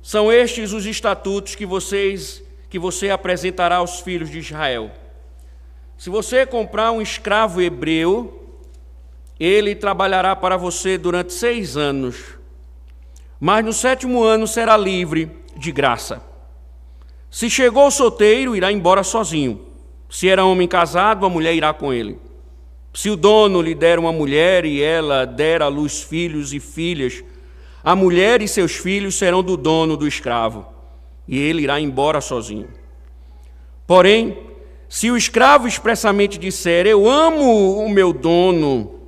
São estes os estatutos que você apresentará aos filhos de Israel. Se você comprar um escravo hebreu, ele trabalhará para você durante 6 anos, mas no 7º ano será livre de graça. Se chegou solteiro, irá embora sozinho. Se era homem casado, a mulher irá com ele. Se o dono lhe der uma mulher e ela der à luz filhos e filhas, a mulher e seus filhos serão do dono do escravo, e ele irá embora sozinho. Porém, se o escravo expressamente disser: eu amo o meu dono,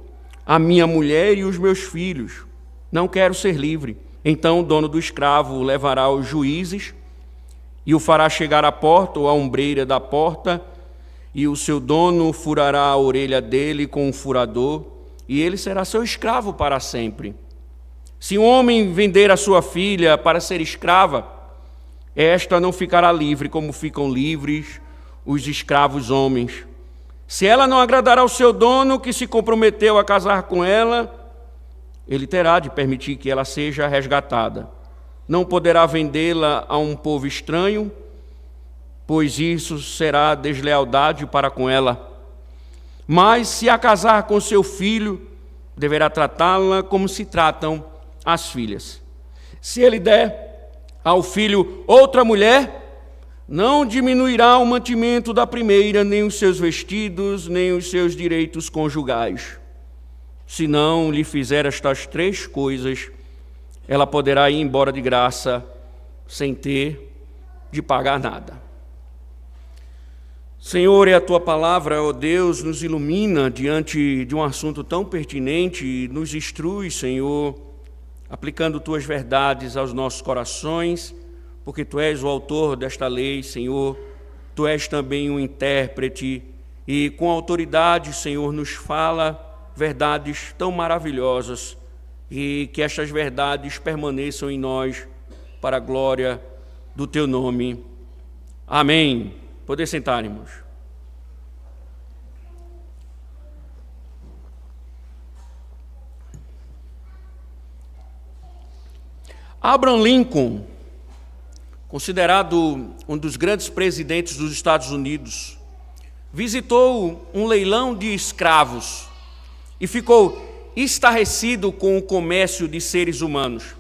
a minha mulher e os meus filhos, não quero ser livre, então o dono do escravo o levará aos juízes e o fará chegar à porta ou à ombreira da porta, e o seu dono furará a orelha dele com um furador, e ele será seu escravo para sempre. Se um homem vender a sua filha para ser escrava, esta não ficará livre como ficam livres os escravos homens. Se ela não agradar ao seu dono, que se comprometeu a casar com ela, ele terá de permitir que ela seja resgatada. Não poderá vendê-la a um povo estranho, pois isso será deslealdade para com ela. Mas se a casar com seu filho, deverá tratá-la como se tratam as filhas. Se ele der ao filho outra mulher, não diminuirá o mantimento da primeira, nem os seus vestidos, nem os seus direitos conjugais. Se não lhe fizer estas 3 coisas, ela poderá ir embora de graça, sem ter de pagar nada. Senhor, e a Tua palavra, ó Deus, nos ilumina diante de um assunto tão pertinente e nos instrui, Senhor, aplicando Tuas verdades aos nossos corações, porque Tu és o autor desta lei, Senhor, Tu és também um intérprete e com autoridade, Senhor, nos fala verdades tão maravilhosas e que estas verdades permaneçam em nós para a glória do Teu nome. Amém. Poder sentar, irmãos. Abraham Lincoln, considerado um dos grandes presidentes dos Estados Unidos, visitou um leilão de escravos e ficou estarrecido com o comércio de seres humanos.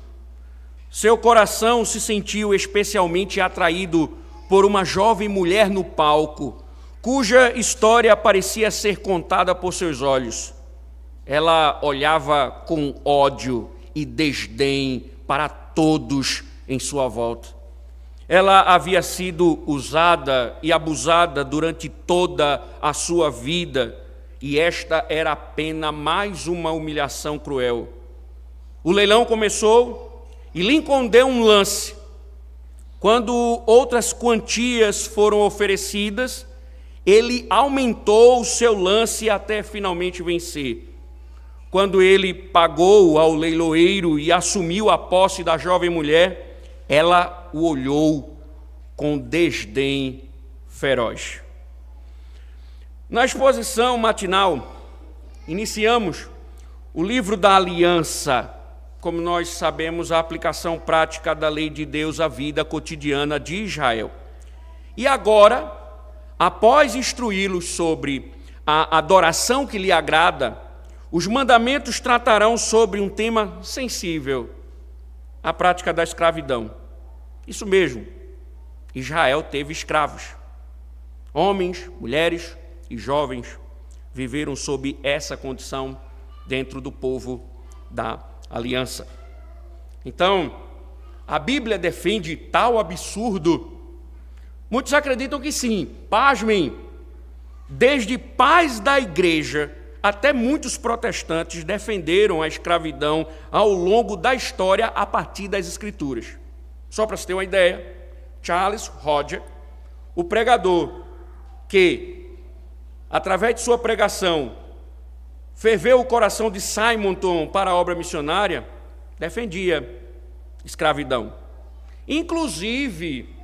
Seu coração se sentiu especialmente atraído por uma jovem mulher no palco, cuja história parecia ser contada por seus olhos. Ela olhava com ódio e desdém para todos em sua volta. Ela havia sido usada e abusada durante toda a sua vida, e esta era apenas mais uma humilhação cruel. O leilão começou e Lincoln deu um lance. Quando outras quantias foram oferecidas, ele aumentou o seu lance até finalmente vencer. Quando ele pagou ao leiloeiro e assumiu a posse da jovem mulher, ela o olhou com desdém feroz. Na exposição matinal, iniciamos o livro da aliança, como nós sabemos, a aplicação prática da lei de Deus à vida cotidiana de Israel. E agora, após instruí-los sobre a adoração que lhe agrada, os mandamentos tratarão sobre um tema sensível, a prática da escravidão. Isso mesmo, Israel teve escravos. Homens, mulheres e jovens viveram sob essa condição dentro do povo da aliança. Então, a Bíblia defende tal absurdo. Muitos acreditam que sim, pasmem, desde pais da igreja até muitos protestantes defenderam a escravidão ao longo da história a partir das Escrituras. Só para você ter uma ideia, Charles Hodge, o pregador que, através de sua pregação, ferveu o coração de Simonton para a obra missionária, defendia escravidão. Inclusive,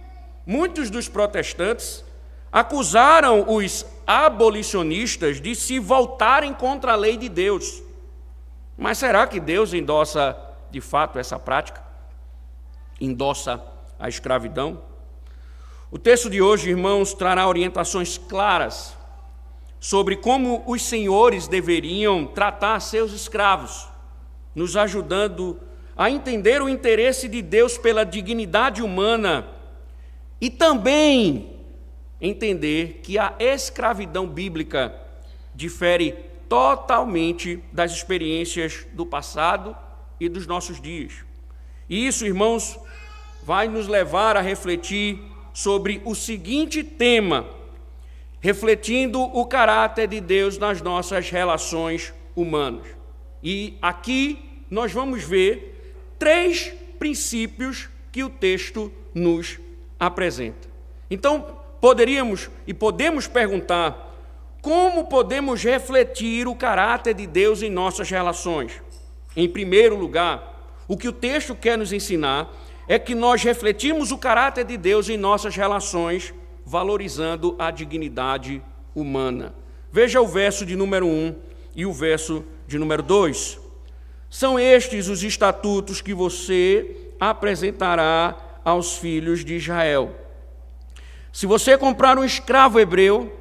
muitos dos protestantes acusaram os abolicionistas de se voltarem contra a lei de Deus. Mas será que Deus endossa de fato essa prática? endossa a escravidão. O texto de hoje, irmãos, trará orientações claras sobre como os senhores deveriam tratar seus escravos, nos ajudando a entender o interesse de Deus pela dignidade humana e também entender que a escravidão bíblica difere totalmente das experiências do passado e dos nossos dias. E isso, irmãos, vai nos levar a refletir sobre o seguinte tema, refletindo o caráter de Deus nas nossas relações humanas. E aqui nós vamos ver 3 princípios que o texto nos apresenta. Então, podemos perguntar: como podemos refletir o caráter de Deus em nossas relações? Em primeiro lugar, o que o texto quer nos ensinar é que nós refletimos o caráter de Deus em nossas relações, valorizando a dignidade humana. Veja o verso de número 1 e o verso de número 2. São estes os estatutos que você apresentará aos filhos de Israel. Se você comprar um escravo hebreu,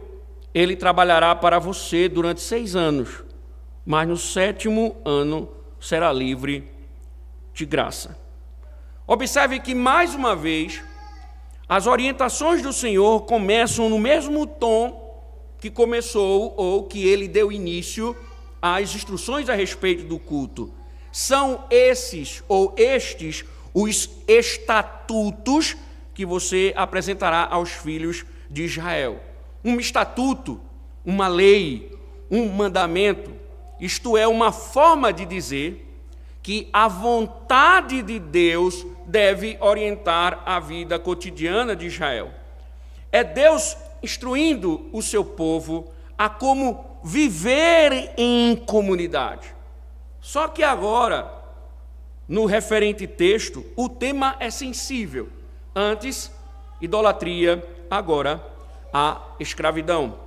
ele trabalhará para você durante 6 anos, mas no 7º ano será livre de graça. Observe que, mais uma vez, as orientações do Senhor começam no mesmo tom que começou ou que ele deu início às instruções a respeito do culto. São estes os estatutos que você apresentará aos filhos de Israel. Um estatuto, uma lei, um mandamento, isto é, uma forma de dizer que a vontade de Deus deve orientar a vida cotidiana de Israel. É Deus instruindo o seu povo a como viver em comunidade. Só que agora, no referente texto, o tema é sensível. Antes, idolatria, agora, a escravidão.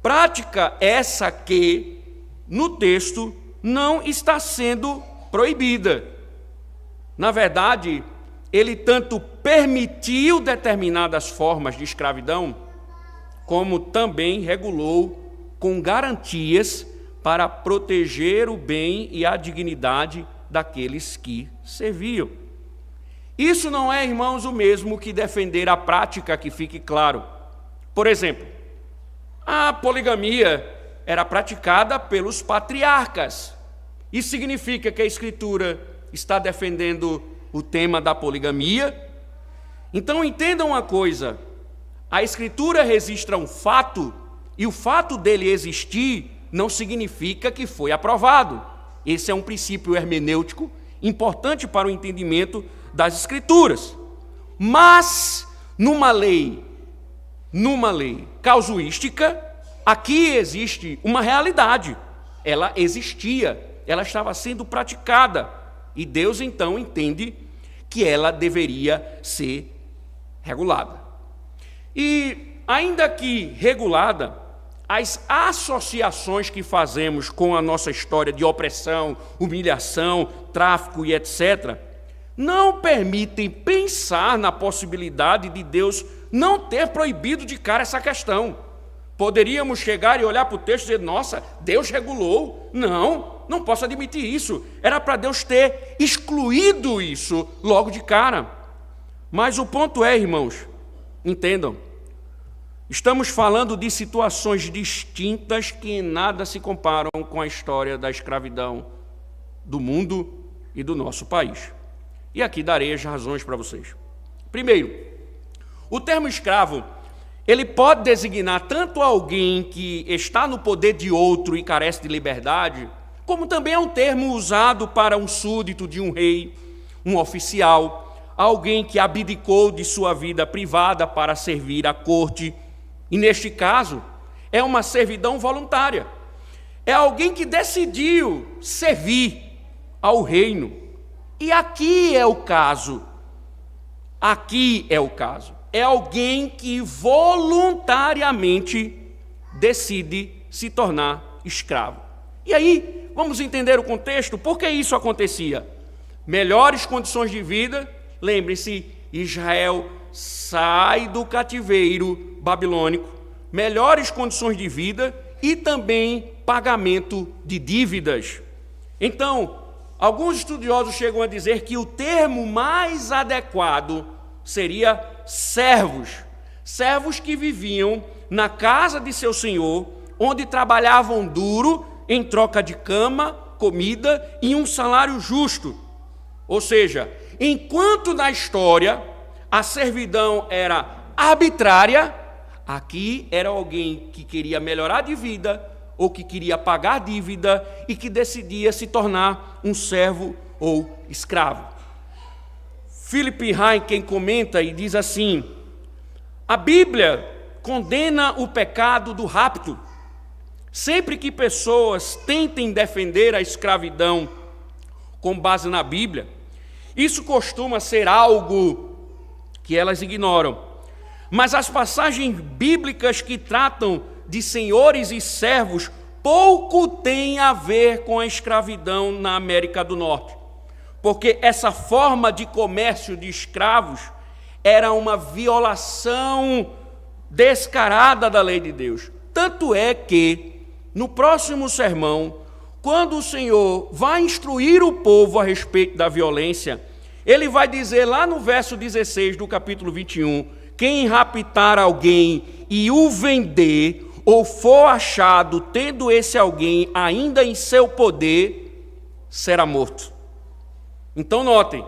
Prática essa que, no texto, não está sendo proibida. Na verdade, ele tanto permitiu determinadas formas de escravidão, como também regulou com garantias para proteger o bem e a dignidade daqueles que serviam. Isso não é, irmãos, o mesmo que defender a prática, que fique claro. Por exemplo, a poligamia era praticada pelos patriarcas. Isso significa que a Escritura está defendendo o tema da poligamia? Então entendam uma coisa: a Escritura registra um fato, e o fato dele existir não significa que foi aprovado. Esse é um princípio hermenêutico importante para o entendimento das Escrituras. Mas, numa lei casuística, aqui existe uma realidade. Ela existia, ela estava sendo praticada, e Deus então entende que ela deveria ser regulada. E, ainda que regulada, as associações que fazemos com a nossa história de opressão, humilhação, tráfico e etc., não permitem pensar na possibilidade de Deus não ter proibido de cara essa questão. Poderíamos chegar e olhar para o texto e dizer: nossa, Deus regulou. Não posso admitir isso. Era para Deus ter excluído isso logo de cara. Mas o ponto é, irmãos, entendam, estamos falando de situações distintas que em nada se comparam com a história da escravidão do mundo e do nosso país. E aqui darei as razões para vocês. Primeiro, o termo escravo, ele pode designar tanto alguém que está no poder de outro e carece de liberdade, como também é um termo usado para um súdito de um rei, um oficial, alguém que abdicou de sua vida privada para servir à corte. E neste caso, é uma servidão voluntária. É alguém que decidiu servir ao reino. E aqui é o caso. É alguém que voluntariamente decide se tornar escravo. E aí, vamos entender o contexto. Por que isso acontecia? Melhores condições de vida Lembre-se, Israel sai do cativeiro babilônico, melhores condições de vida e também pagamento de dívidas. Então, alguns estudiosos chegam a dizer que o termo mais adequado seria servos. Servos que viviam na casa de seu senhor, onde trabalhavam duro em troca de cama, comida e um salário justo. Ou seja, enquanto na história a servidão era arbitrária, aqui era alguém que queria melhorar de vida ou que queria pagar dívida e que decidia se tornar um servo ou escravo. Philip Ryken comenta e diz assim: a Bíblia condena o pecado do rapto. Sempre que pessoas tentem defender a escravidão com base na Bíblia, isso costuma ser algo que elas ignoram. Mas as passagens bíblicas que tratam de senhores e servos pouco têm a ver com a escravidão na América do Norte, porque essa forma de comércio de escravos era uma violação descarada da lei de Deus. Tanto é que, no próximo sermão, quando o Senhor vai instruir o povo a respeito da violência, ele vai dizer lá no verso 16 do capítulo 21, quem raptar alguém e o vender, ou for achado tendo esse alguém ainda em seu poder, será morto. Então notem,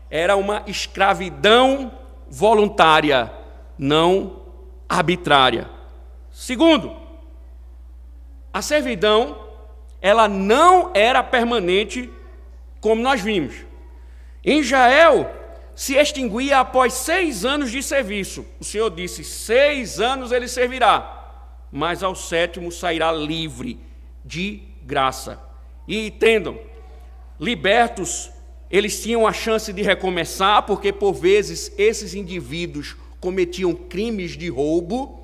era uma escravidão voluntária, não arbitrária. Segundo, a servidão, ela não era permanente, como nós vimos. Em Israel, se extinguia após 6 anos de serviço. O Senhor disse, 6 anos ele servirá, mas ao 7º sairá livre, de graça. E entendam, libertos, eles tinham a chance de recomeçar, porque por vezes esses indivíduos cometiam crimes de roubo.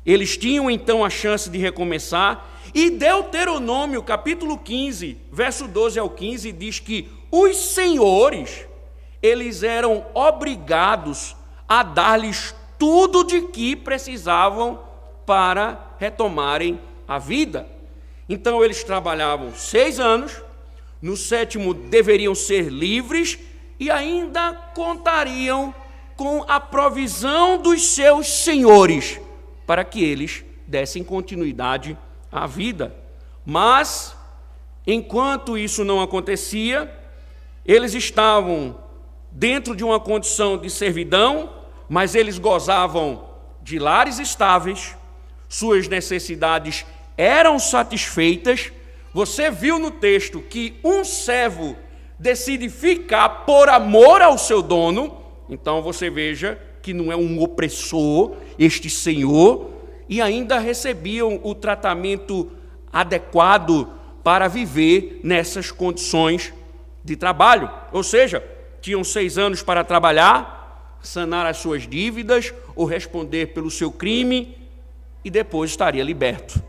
Eles tinham então a chance de recomeçar. E Deuteronômio, capítulo 15, verso 12 ao 15, diz que os senhores, eles eram obrigados a dar-lhes tudo de que precisavam para retomarem a vida. Então eles trabalhavam 6 anos, no 7º deveriam ser livres e ainda contariam com a provisão dos seus senhores para que eles dessem continuidade à vida. Mas, enquanto isso não acontecia, eles estavam dentro de uma condição de servidão, mas eles gozavam de lares estáveis, suas necessidades eram satisfeitas. Você viu no texto que um servo decide ficar por amor ao seu dono, então você veja que não é um opressor este senhor, e ainda recebiam o tratamento adequado para viver nessas condições de trabalho. Ou seja, tinham 6 anos para trabalhar, sanar as suas dívidas ou responder pelo seu crime e depois estaria liberto.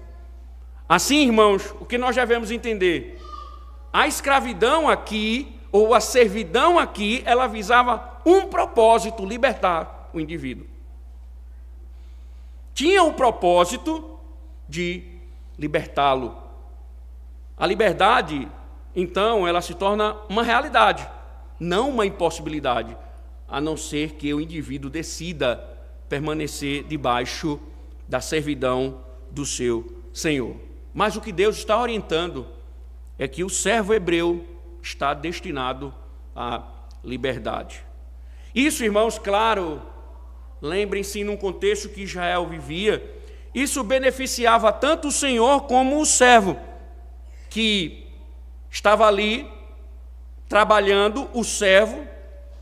Assim, irmãos, o que nós devemos entender? A escravidão aqui, ou a servidão aqui, ela visava um propósito, libertar o indivíduo. Tinha o propósito de libertá-lo. A liberdade, então, ela se torna uma realidade, não uma impossibilidade, a não ser que o indivíduo decida permanecer debaixo da servidão do seu Senhor. Mas o que Deus está orientando é que o servo hebreu está destinado à liberdade. Isso, irmãos, claro, lembrem-se, num contexto que Israel vivia, isso beneficiava tanto o Senhor como o servo, que estava ali trabalhando, o servo,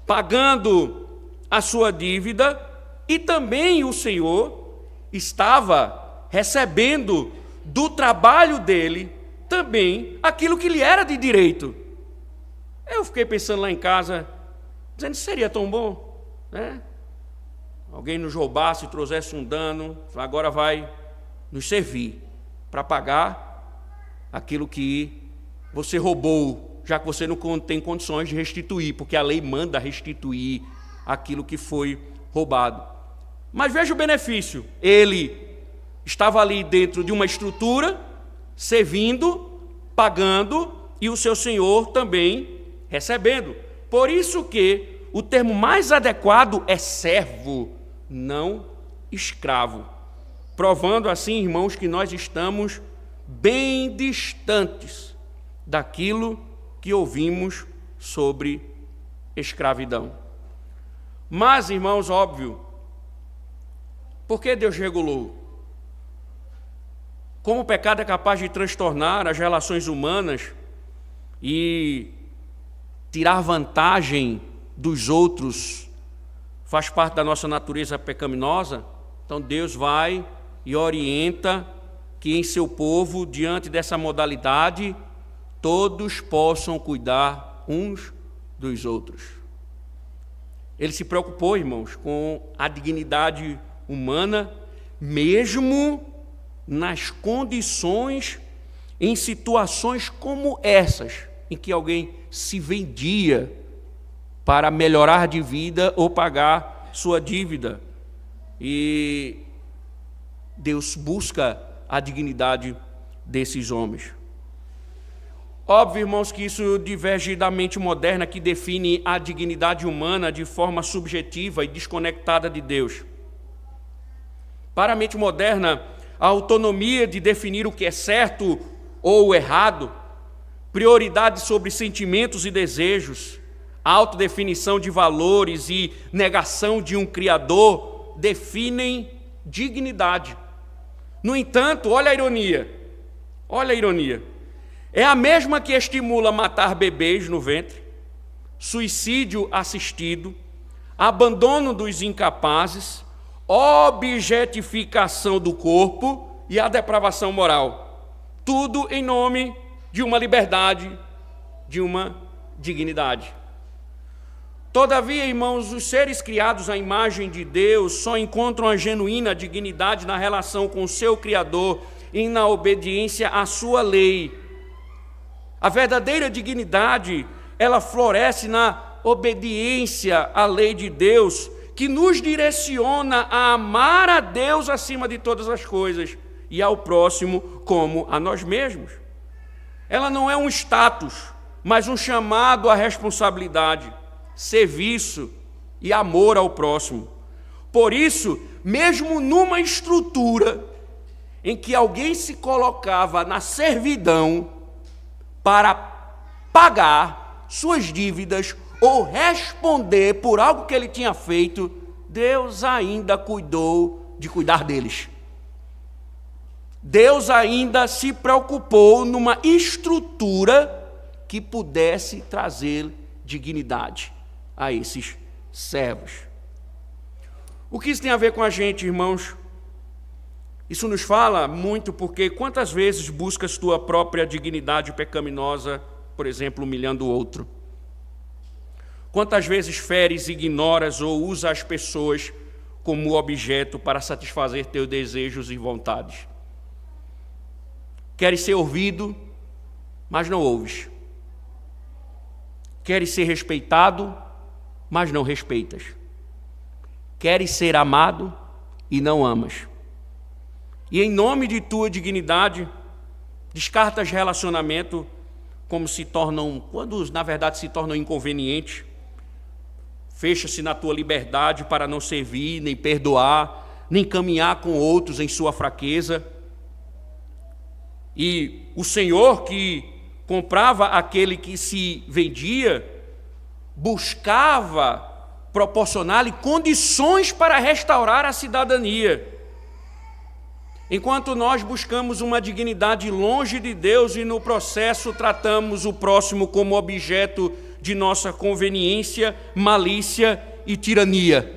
pagando a sua dívida, e também o Senhor estava recebendo do trabalho dele também aquilo que lhe era de direito. Eu fiquei pensando lá em casa, dizendo, seria tão bom, né? Alguém nos roubasse, trouxesse um dano, agora vai nos servir para pagar aquilo que você roubou já que você não tem condições de restituir, porque a lei manda restituir aquilo que foi roubado. Mas veja o benefício, ele estava ali dentro de uma estrutura, servindo, pagando, e o seu senhor também recebendo. Por isso que o termo mais adequado é servo, não escravo. Provando assim, irmãos, que nós estamos bem distantes daquilo que ouvimos sobre escravidão. Mas, irmãos, óbvio, por que Deus regulou? Como o pecado é capaz de transtornar as relações humanas e tirar vantagem dos outros, faz parte da nossa natureza pecaminosa, então Deus vai e orienta que em seu povo, diante dessa modalidade, todos possam cuidar uns dos outros. Ele se preocupou, irmãos, com a dignidade humana, mesmo nas condições, em situações como essas, em que alguém se vendia para melhorar de vida ou pagar sua dívida. E Deus busca a dignidade desses homens. Óbvio, irmãos, que isso diverge da mente moderna, que define a dignidade humana de forma subjetiva e desconectada de Deus. Para a mente moderna, a autonomia de definir o que é certo ou errado, prioridade sobre sentimentos e desejos, autodefinição de valores e negação de um Criador definem dignidade. No entanto, olha a ironia, é a mesma que estimula matar bebês no ventre, suicídio assistido, abandono dos incapazes, objetificação do corpo e a depravação moral. Tudo em nome de uma liberdade, de uma dignidade. Todavia, irmãos, os seres criados à imagem de Deus só encontram a genuína dignidade na relação com o seu Criador e na obediência à sua lei. A verdadeira dignidade, ela floresce na obediência à lei de Deus, que nos direciona a amar a Deus acima de todas as coisas e ao próximo como a nós mesmos. Ela não é um status, mas um chamado à responsabilidade, serviço e amor ao próximo. Por isso, mesmo numa estrutura em que alguém se colocava na servidão para pagar suas dívidas ou responder por algo que ele tinha feito, Deus ainda cuidou de cuidar deles. Deus ainda se preocupou numa estrutura que pudesse trazer dignidade a esses servos. O que isso tem a ver com a gente, irmãos? Isso nos fala muito porque quantas vezes buscas tua própria dignidade pecaminosa, por exemplo, humilhando o outro? Quantas vezes feres, ignoras ou usa as pessoas como objeto para satisfazer teus desejos e vontades? Queres ser ouvido, mas não ouves. Queres ser respeitado, mas não respeitas. Queres ser amado e não amas. E em nome de tua dignidade, descartas relacionamento como se tornam, quando na verdade se tornam inconvenientes. Fecha-se na tua liberdade para não servir, nem perdoar, nem caminhar com outros em sua fraqueza. E o Senhor que comprava aquele que se vendia, buscava proporcionar-lhe condições para restaurar a cidadania. Enquanto nós buscamos uma dignidade longe de Deus e no processo tratamos o próximo como objeto de nossa conveniência, malícia e tirania.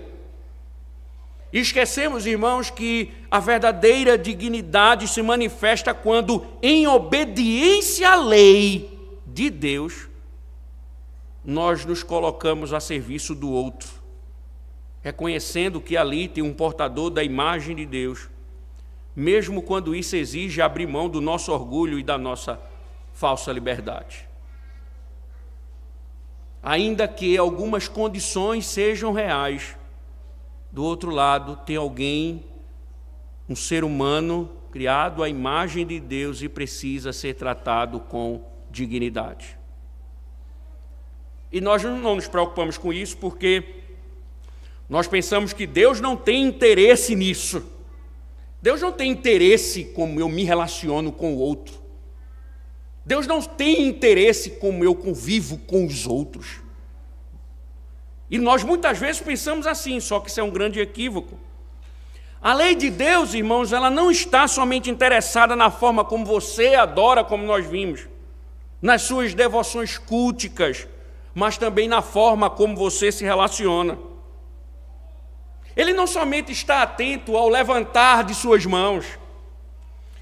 E esquecemos, irmãos, que a verdadeira dignidade se manifesta quando, em obediência à lei de Deus, nós nos colocamos a serviço do outro, reconhecendo que ali tem um portador da imagem de Deus, mesmo quando isso exige abrir mão do nosso orgulho e da nossa falsa liberdade. ainda que algumas condições sejam reais, do outro lado tem alguém, um ser humano, criado à imagem de Deus e precisa ser tratado com dignidade. E nós não nos preocupamos com isso porque nós pensamos que Deus não tem interesse nisso. Deus não tem interesse como eu me relaciono com o outro. Deus não tem interesse como eu convivo com os outros. E nós muitas vezes pensamos assim, só que isso é um grande equívoco. A lei de Deus, irmãos, ela não está somente interessada na forma como você adora, como nós vimos, nas suas devoções culticas, mas também na forma como você se relaciona. Ele não somente está atento ao levantar de suas mãos,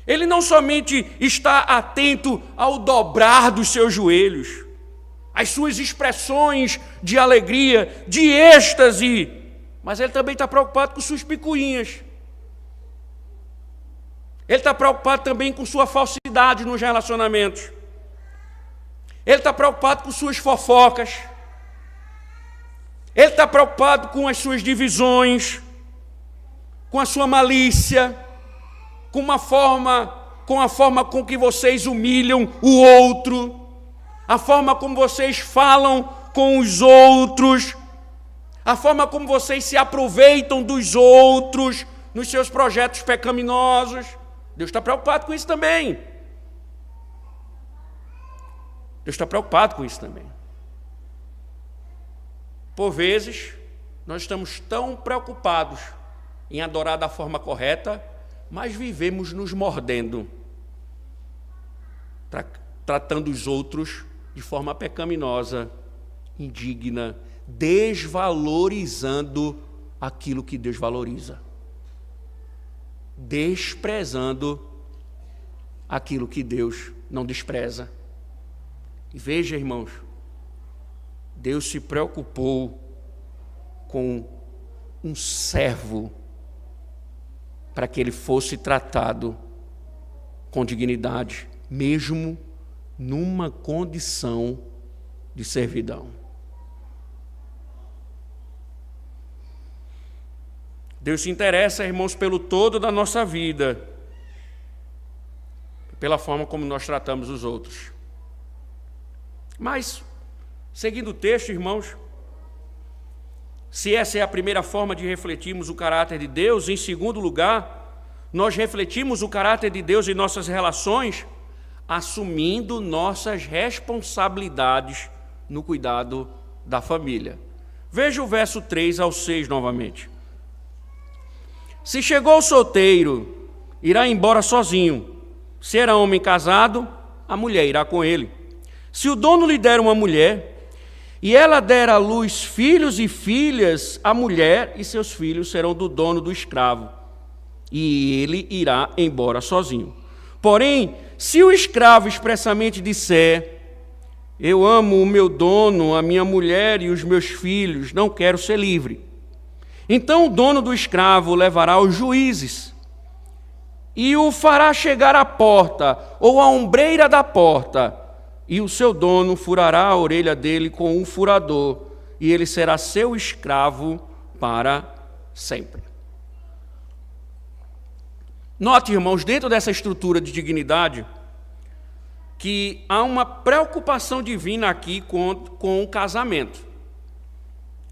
ele não somente está atento ao dobrar dos seus joelhos, as suas expressões de alegria, de êxtase, mas ele também está preocupado com suas picuinhas. Ele está preocupado também com sua falsidade nos relacionamentos. Ele está preocupado com suas fofocas. Ele está preocupado com as suas divisões, com a sua malícia, com a forma com que vocês humilham o outro, a forma como vocês falam com os outros, a forma como vocês se aproveitam dos outros nos seus projetos pecaminosos. Deus está preocupado com isso também. Deus está preocupado com isso também. Por vezes, nós estamos tão preocupados em adorar da forma correta, mas vivemos nos mordendo, tratando os outros de forma pecaminosa, indigna, desvalorizando aquilo que Deus valoriza, desprezando aquilo que Deus não despreza. E veja, irmãos, Deus se preocupou com um servo para que ele fosse tratado com dignidade, mesmo numa condição de servidão. Deus se interessa, irmãos, pelo todo da nossa vida, pela forma como nós tratamos os outros. Mas, seguindo o texto, irmãos, se essa é a primeira forma de refletirmos o caráter de Deus, em segundo lugar, nós refletimos o caráter de Deus em nossas relações, assumindo nossas responsabilidades no cuidado da família. Veja o verso 3 ao 6 novamente. Se chegou solteiro, irá embora sozinho. Se era homem casado, a mulher irá com ele. Se o dono lhe der uma mulher, e ela der à luz filhos e filhas, a mulher e seus filhos serão do dono do escravo, e ele irá embora sozinho. Porém, se o escravo expressamente disser: eu amo o meu dono, a minha mulher e os meus filhos, não quero ser livre, então o dono do escravo o levará aos juízes e o fará chegar à porta ou à ombreira da porta, e o seu dono furará a orelha dele com um furador, e ele será seu escravo para sempre. Note, irmãos, dentro dessa estrutura de dignidade, que há uma preocupação divina aqui com o casamento.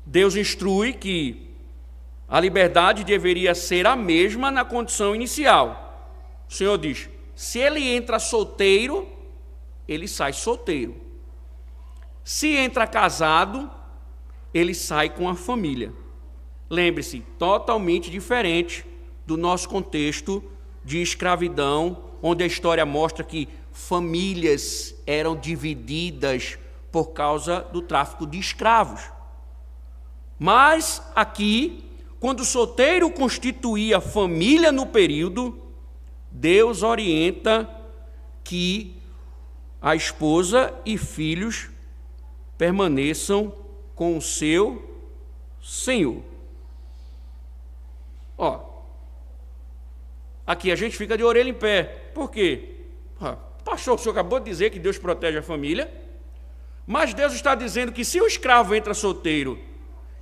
Deus instrui que a liberdade deveria ser a mesma na condição inicial. O Senhor diz: se ele entra solteiro, ele sai solteiro. Se entra casado, ele sai com a família. Lembre-se, totalmente diferente do nosso contexto de escravidão, onde a história mostra que famílias eram divididas por causa do tráfico de escravos. Mas aqui, quando o solteiro constituía família no período, Deus orienta que a esposa e filhos permaneçam com o seu senhor. Aqui a gente fica de orelha em pé. Por quê? Pastor, o senhor acabou de dizer que Deus protege a família, Mas Deus está dizendo que se o escravo entra solteiro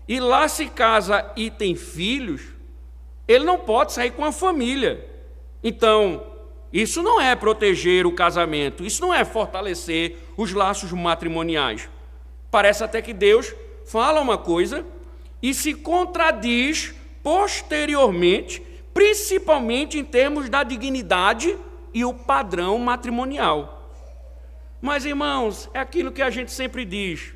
e lá se casa e tem filhos, ele não pode sair com a família. Então, isso não é proteger o casamento, isso não é fortalecer os laços matrimoniais. Parece até que Deus fala uma coisa e se contradiz posteriormente, principalmente em termos da dignidade e o padrão matrimonial. Mas, irmãos, é aquilo que a gente sempre diz.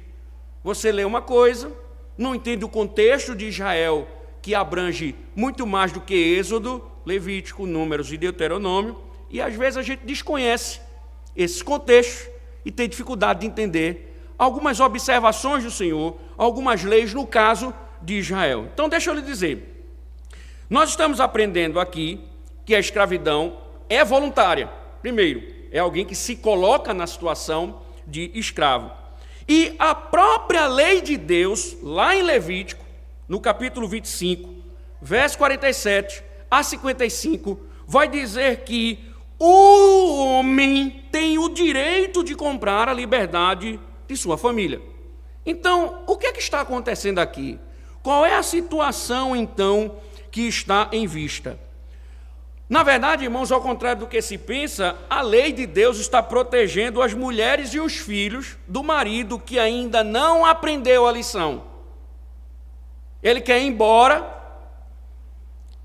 Você lê uma coisa, não entende o contexto de Israel, que abrange muito mais do que Êxodo, Levítico, Números e Deuteronômio, e às vezes a gente desconhece esses contextos e tem dificuldade de entender algumas observações do Senhor, algumas leis no caso de Israel. Então, deixa eu lhe dizer, nós estamos aprendendo aqui que a escravidão é voluntária. Primeiro, é alguém que se coloca na situação de escravo. E a própria lei de Deus, lá em Levítico, no capítulo 25, verso 47 a 55, vai dizer que o homem tem o direito de comprar a liberdade de sua família. Então, o que é que está acontecendo aqui? Qual é a situação, então, que está em vista? Na verdade, irmãos, ao contrário do que se pensa, a lei de Deus está protegendo as mulheres e os filhos do marido que ainda não aprendeu a lição. Ele quer ir embora,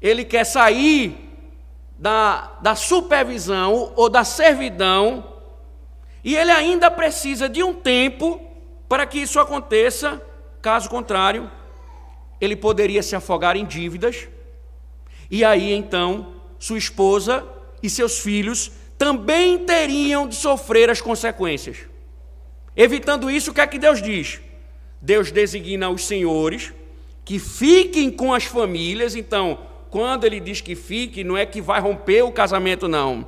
ele quer sair da supervisão ou da servidão, e ele ainda precisa de um tempo para que isso aconteça. Caso contrário, ele poderia se afogar em dívidas, e aí então sua esposa e seus filhos também teriam de sofrer as consequências. Evitando isso, o que é que Deus diz? Deus designa os senhores que fiquem com as famílias. Então, quando ele diz que fique, não é que vai romper o casamento, não.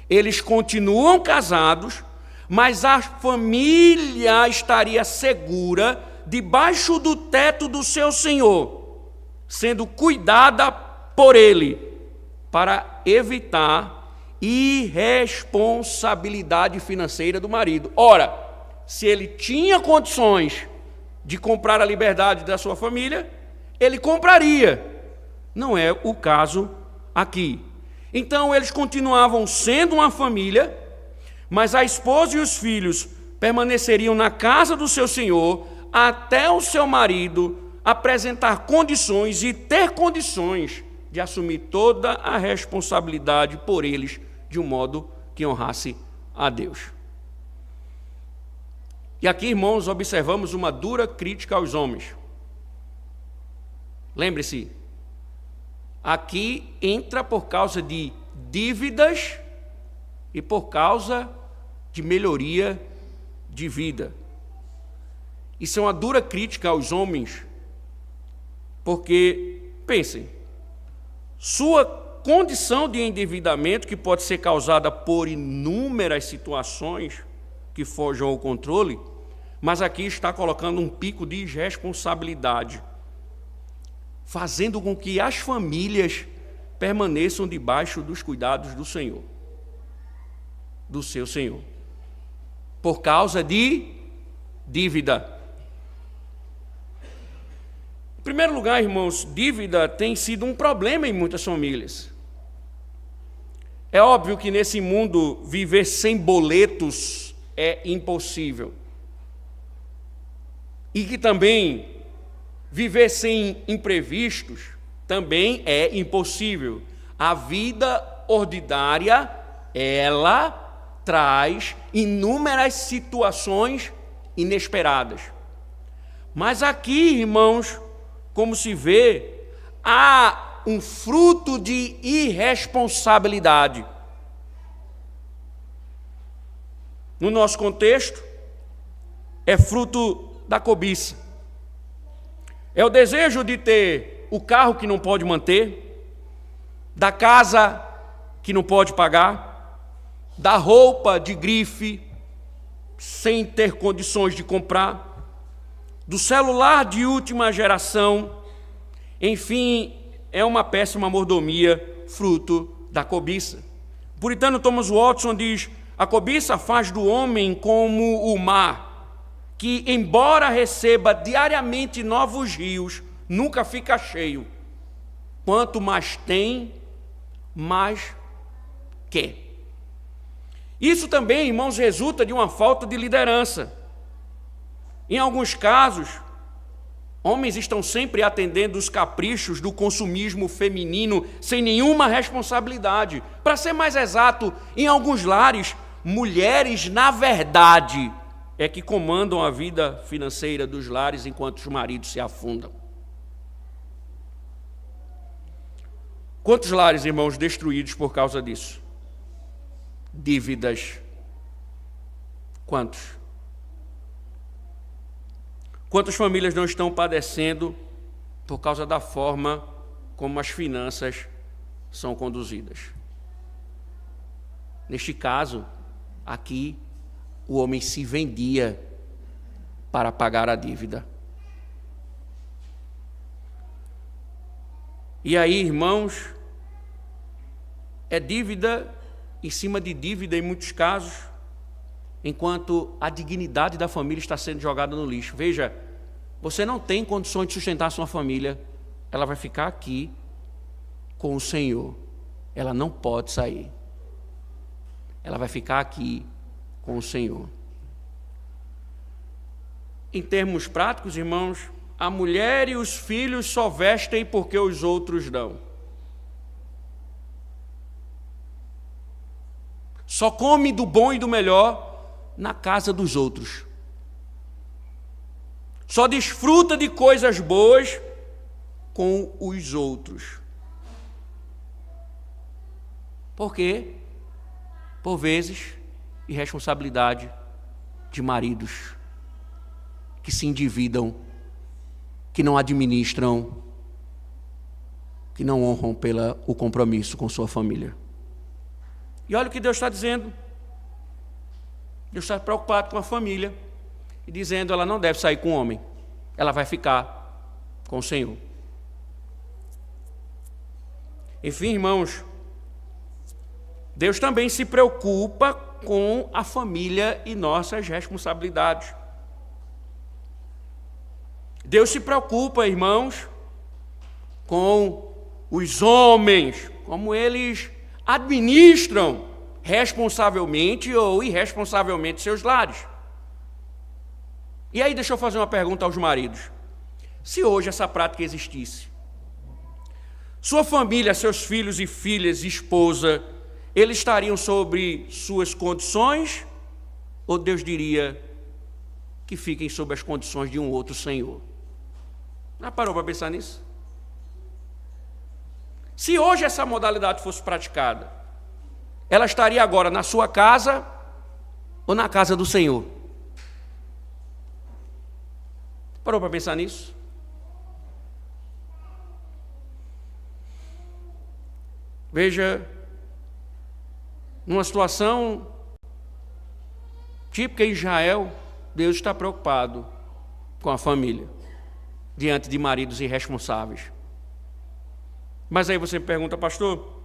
Eles continuam casados, mas a família estaria segura debaixo do teto do seu senhor, sendo cuidada por ele, para evitar irresponsabilidade financeira do marido. Ora, se ele tinha condições de comprar a liberdade da sua família, ele compraria. Não é o caso aqui. Então, eles continuavam sendo uma família, mas a esposa e os filhos permaneceriam na casa do seu senhor até o seu marido apresentar condições e ter condições de assumir toda a responsabilidade por eles de um modo que honrasse a Deus. E aqui, irmãos, observamos uma dura crítica aos homens. Lembre-se, aqui entra por causa de dívidas e por causa de melhoria de vida. Isso é uma dura crítica aos homens, porque, pensem, sua condição de endividamento, que pode ser causada por inúmeras situações que fogem ao controle, mas aqui está colocando um pico de irresponsabilidade, fazendo com que as famílias permaneçam debaixo dos cuidados do Senhor, do seu Senhor, por causa de dívida. Em primeiro lugar, irmãos, dívida tem sido um problema em muitas famílias. É óbvio que nesse mundo viver sem boletos é impossível. E que também viver sem imprevistos também é impossível. A vida ordinária, ela traz inúmeras situações inesperadas. Mas aqui, irmãos, como se vê, há um fruto de irresponsabilidade. No nosso contexto, é fruto da cobiça. É o desejo de ter o carro que não pode manter, da casa que não pode pagar, da roupa de grife sem ter condições de comprar, do celular de última geração. Enfim, é uma péssima mordomia, fruto da cobiça. O puritano Thomas Watson diz: a cobiça faz do homem como o mar, que, embora receba diariamente novos rios, nunca fica cheio. Quanto mais tem, mais quer. Isso também, irmãos, resulta de uma falta de liderança. Em alguns casos, homens estão sempre atendendo os caprichos do consumismo feminino sem nenhuma responsabilidade. Para ser mais exato, em alguns lares, mulheres, na verdade, é que comandam a vida financeira dos lares enquanto os maridos se afundam. Quantos lares, irmãos, destruídos por causa disso? Dívidas. Quantos? Quantas famílias não estão padecendo por causa da forma como as finanças são conduzidas? Neste caso, aqui, o homem se vendia para pagar a dívida. E aí, irmãos, é dívida em cima de dívida em muitos casos, enquanto a dignidade da família está sendo jogada no lixo. Veja, você não tem condições de sustentar a sua família, ela vai ficar aqui com o Senhor. Ela não pode sair. Ela vai ficar aqui com o Senhor. Em termos práticos, irmãos, a mulher e os filhos só vestem porque os outros dão. Só come do bom e do melhor na casa dos outros. Só desfruta de coisas boas com os outros. Por quê? Por vezes, irresponsabilidade de maridos que se endividam, que não administram, que não honram o compromisso com sua família. E olha o que Deus está dizendo. Deus está preocupado com a família e dizendo: ela não deve sair com o homem, ela vai ficar com o Senhor. Enfim, irmãos, Deus também se preocupa com a família e nossas responsabilidades. Deus se preocupa, irmãos, com os homens, como eles administram responsavelmente ou irresponsavelmente seus lares. E aí deixa eu fazer uma pergunta aos maridos. Se hoje essa prática existisse, sua família, seus filhos e filhas, esposa, eles estariam sobre suas condições? Ou Deus diria que fiquem sob as condições de um outro Senhor? Já parou para pensar nisso? Se hoje essa modalidade fosse praticada, ela estaria agora na sua casa ou na casa do Senhor? Parou para pensar nisso? Veja, numa situação típica em Israel, Deus está preocupado com a família, diante de maridos irresponsáveis. Mas aí você me pergunta: pastor,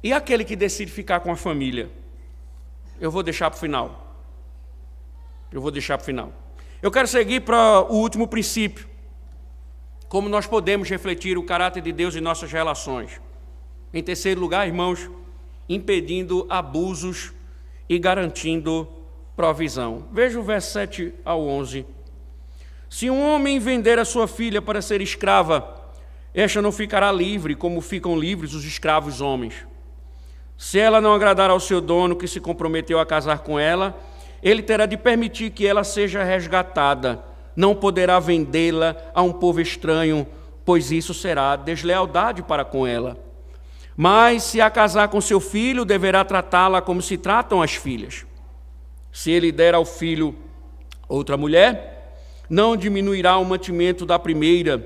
e aquele que decide ficar com a família? Eu vou deixar para o final. Eu quero seguir para o último princípio. Como nós podemos refletir o caráter de Deus em nossas relações. Em terceiro lugar, irmãos, impedindo abusos e garantindo provisão. Veja o verso 7 ao 11. Se um homem vender a sua filha para ser escrava, esta não ficará livre, como ficam livres os escravos homens. Se ela não agradar ao seu dono, que se comprometeu a casar com ela, ele terá de permitir que ela seja resgatada. Não poderá vendê-la a um povo estranho, pois isso será deslealdade para com ela. Mas, se a casar com seu filho, deverá tratá-la como se tratam as filhas. Se ele der ao filho outra mulher, não diminuirá o mantimento da primeira,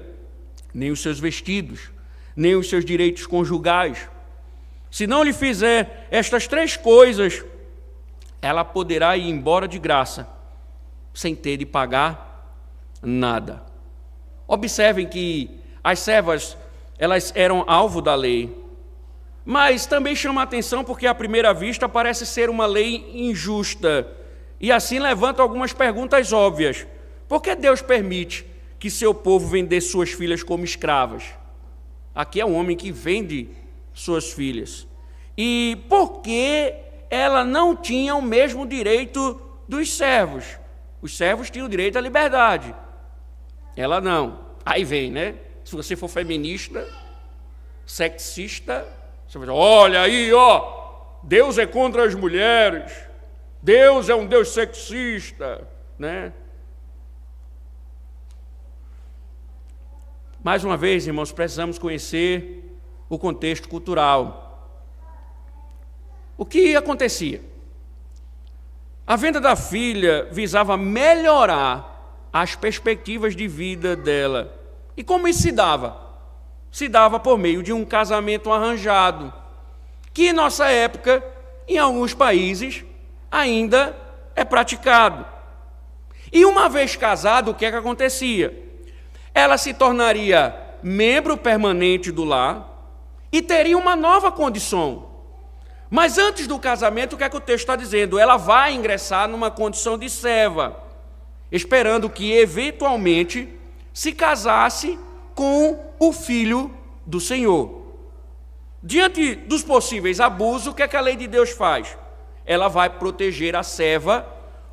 nem os seus vestidos, nem os seus direitos conjugais. Se não lhe fizer estas três coisas, ela poderá ir embora de graça, sem ter de pagar nada. Observem que as servas, elas eram alvo da lei, mas também chama a atenção porque à primeira vista parece ser uma lei injusta, E assim levanta algumas perguntas óbvias. Por que Deus permite que seu povo vendesse suas filhas como escravas? Aqui é um homem que vende suas filhas. E por que ela não tinha o mesmo direito dos servos? Os servos tinham direito à liberdade. Ela não. Aí vem, né? Se você for feminista, sexista, você vai dizer, olha aí, ó, Deus é contra as mulheres, Deus é um Deus sexista, né? Mais uma vez, irmãos, precisamos conhecer o contexto cultural. O que acontecia? A venda da filha visava melhorar as perspectivas de vida dela. E como isso se dava? Se dava por meio de um casamento arranjado, que em nossa época, em alguns países, ainda é praticado. E uma vez casado, o que é que acontecia? Ela se tornaria membro permanente do lar e teria uma nova condição. Mas antes do casamento, o que é que o texto está dizendo? Ela vai ingressar numa condição de serva, esperando que, eventualmente, se casasse com o filho do Senhor. Diante dos possíveis abusos, o que é que a lei de Deus faz? Ela vai proteger a serva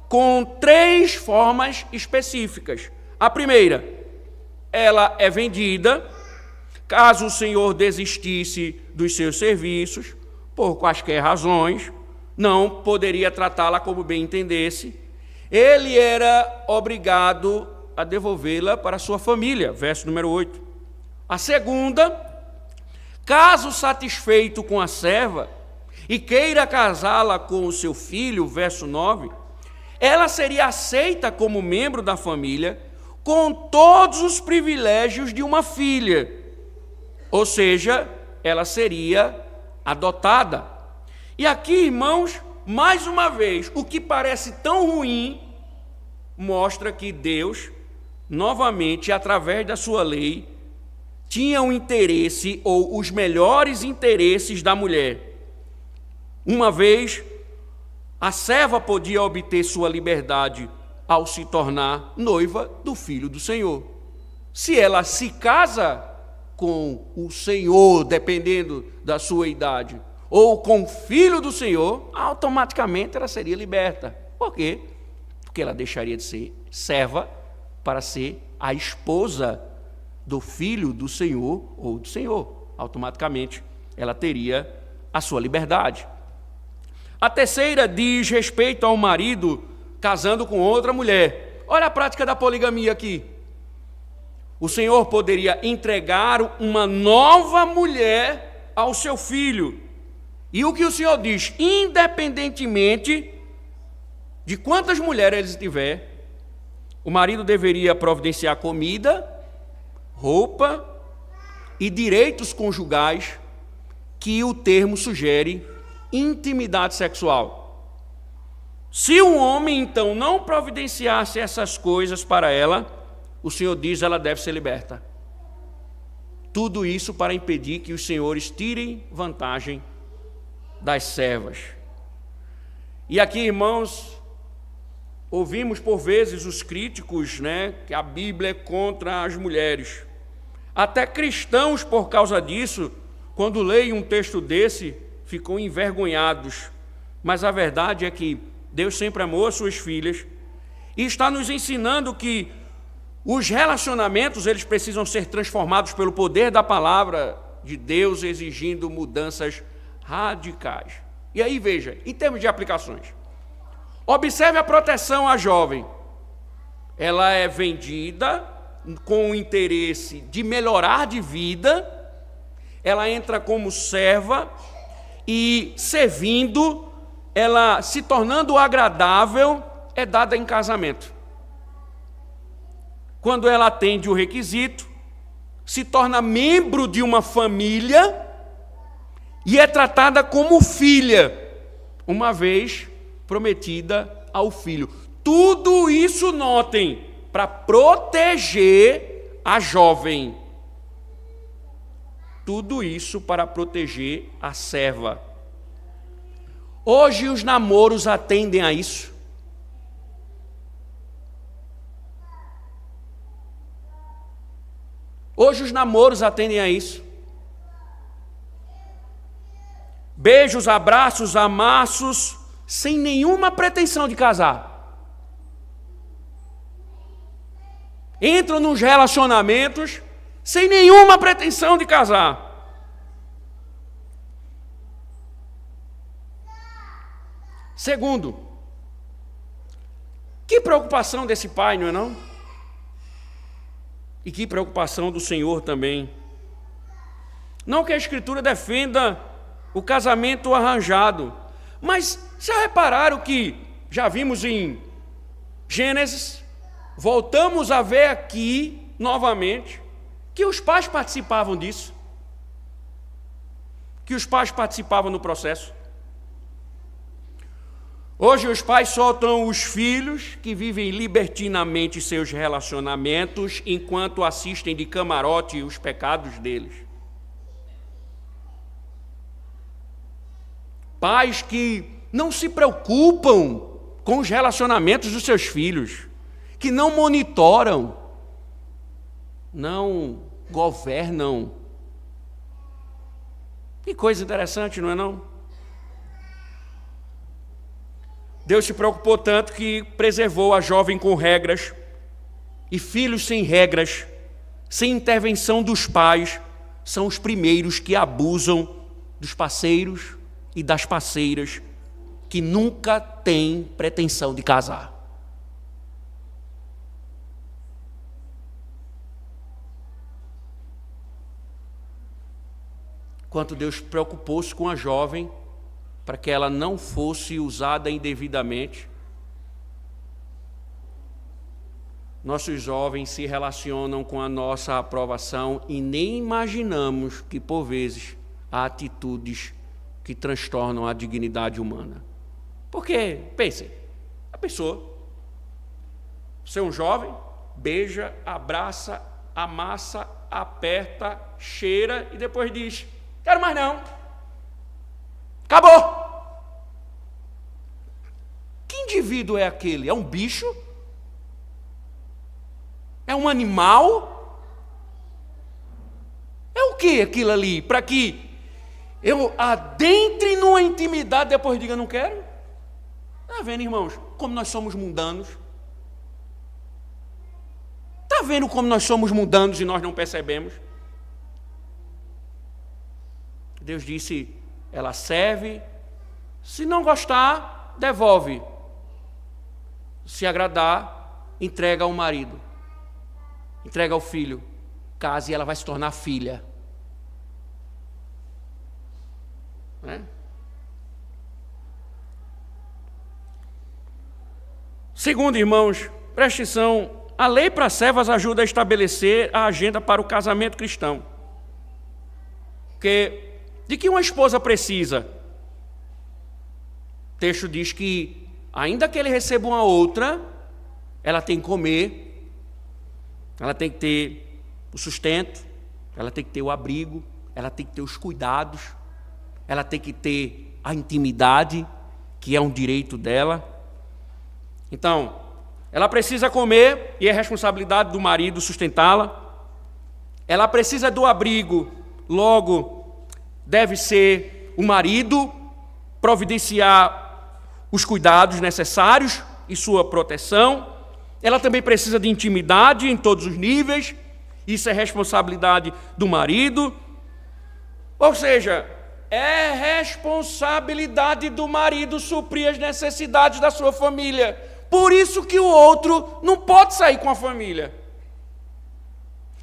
com 3 formas específicas. A primeira, ela é vendida, caso o Senhor desistisse dos seus serviços, por quaisquer razões, não poderia tratá-la como bem entendesse, ele era obrigado a devolvê-la para a sua família, verso número 8. A segunda, caso satisfeito com a serva e queira casá-la com o seu filho, verso 9, ela seria aceita como membro da família com todos os privilégios de uma filha, ou seja, ela seria adotada. E aqui, irmãos, mais uma vez, o que parece tão ruim mostra que Deus, novamente, através da sua lei, tinha um interesse ou os melhores interesses da mulher. Uma vez, a serva podia obter sua liberdade ao se tornar noiva do Filho do Senhor. Se ela se casa com o Senhor, dependendo da sua idade, ou com o Filho do Senhor, automaticamente ela seria liberta. Por quê? Porque ela deixaria de ser serva para ser a esposa do Filho do Senhor ou do Senhor. Automaticamente ela teria a sua liberdade. A terceira diz respeito ao marido casando com outra mulher. Olha a prática da poligamia aqui. O Senhor poderia entregar uma nova mulher ao seu filho. E o que o Senhor diz? Independentemente de quantas mulheres ele tiver, o marido deveria providenciar comida, roupa e direitos conjugais que o termo sugere intimidade sexual. Se um homem, então, não providenciasse essas coisas para ela, o Senhor diz ela deve ser liberta. Tudo isso para impedir que os senhores tirem vantagem das servas. E aqui, irmãos, ouvimos por vezes os críticos, que a Bíblia é contra as mulheres. Até cristãos, por causa disso, quando leem um texto desse, ficam envergonhados. Mas a verdade é que Deus sempre amou as suas filhas e está nos ensinando que os relacionamentos, eles precisam ser transformados pelo poder da palavra de Deus, exigindo mudanças radicais. E aí, veja, em termos de aplicações, observe a proteção à jovem. Ela é vendida com o interesse de melhorar de vida, ela entra como serva e, servindo, ela se tornando agradável, é dada em casamento. Quando ela atende o requisito, se torna membro de uma família e é tratada como filha, uma vez prometida ao filho. Tudo isso, notem, para proteger a jovem. Tudo isso para proteger a serva. Hoje os namoros atendem a isso. Hoje os namoros atendem a isso. Beijos, abraços, amassos, sem nenhuma pretensão de casar. Entram nos relacionamentos sem nenhuma pretensão de casar. Segundo, que preocupação desse pai, não é não? E que preocupação do Senhor também. Não que a Escritura defenda o casamento arranjado, mas já repararam que já vimos em Gênesis, voltamos a ver aqui novamente que os pais participavam disso, que os pais participavam no processo. Hoje os pais soltam os filhos que vivem libertinamente seus relacionamentos enquanto assistem de camarote os pecados deles. Pais que não se preocupam com os relacionamentos dos seus filhos, que não monitoram, não governam. Que coisa interessante, não é não? Deus se preocupou tanto que preservou a jovem com regras, e filhos sem regras, sem intervenção dos pais, são os primeiros que abusam dos parceiros e das parceiras que nunca têm pretensão de casar. Quanto Deus preocupou-se com a jovem para que ela não fosse usada indevidamente. Nossos jovens se relacionam com a nossa aprovação e nem imaginamos que, por vezes, há atitudes que transtornam a dignidade humana. Porque, pensem, a pessoa, você é um jovem, beija, abraça, amassa, aperta, cheira e depois diz: quero mais não. Acabou. Que indivíduo é aquele? É um bicho? É um animal? É o que aquilo ali? Para que eu adentre numa intimidade e depois diga não quero? Está vendo, irmãos, como nós somos mundanos? Está vendo como nós somos mundanos e nós não percebemos? Deus disse: ela serve, se não gostar, devolve. Se agradar, entrega ao marido, entrega ao filho, casa e ela vai se tornar filha. Né? Segundo, irmãos, preste atenção, a lei para servas ajuda a estabelecer a agenda para o casamento cristão. Porque de que uma esposa precisa? O texto diz que, ainda que ele receba uma outra, ela tem que comer, ela tem que ter o sustento, ela tem que ter o abrigo, ela tem que ter os cuidados, ela tem que ter a intimidade, que é um direito dela. Então, ela precisa comer, e é responsabilidade do marido sustentá-la. Ela precisa do abrigo, logo deve ser o marido providenciar os cuidados necessários e sua proteção. Ela também precisa de intimidade em todos os níveis, isso é responsabilidade do marido. Ou seja, é responsabilidade do marido suprir as necessidades da sua família. Por isso que o outro não pode sair com a família.